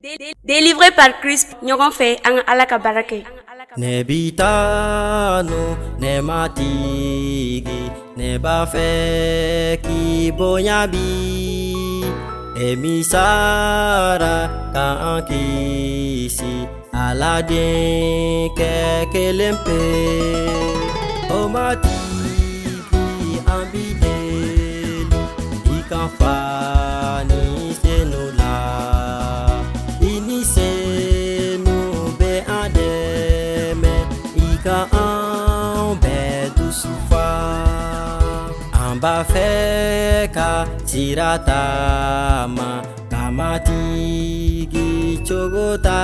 Délivré par Christ, nous fait un alakabarake. Nebitano ne matigi ne bafe ki bonyabi emisara kankisi aladin kekelempe o matigi ambideli ikanfani senula inisenu be ademe ika ambe du sufa amba feka siratama kamatigi chogota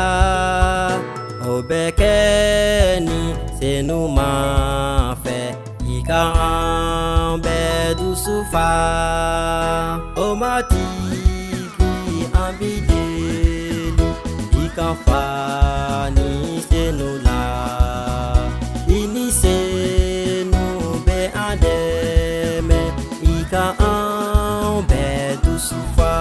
obekeni senuma fe ika ambe du sufa omatigi ambideli ikanfani senula inisenu be ademe ika ambe du sufa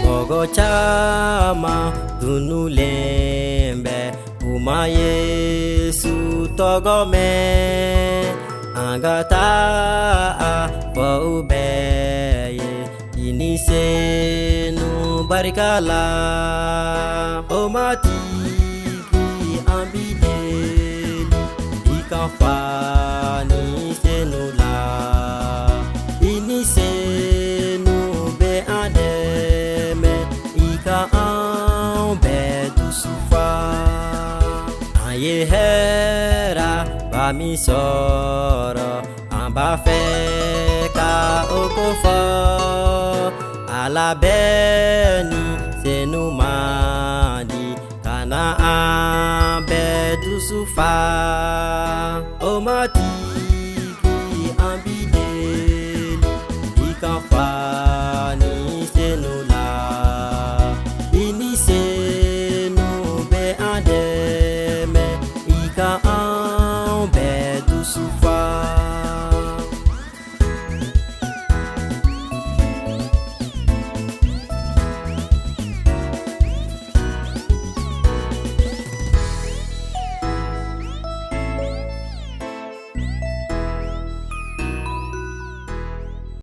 Gogo chama dunulembe uma Yesu togome angata baubeye inisenu barikala omatiki ambideli ikanfani senula inisenu be ademe ika ambe du sufa aye hera ba mi soro amba feka okofa alabeni senumadi kana ambe du sufa omatiki ambideli ikanfa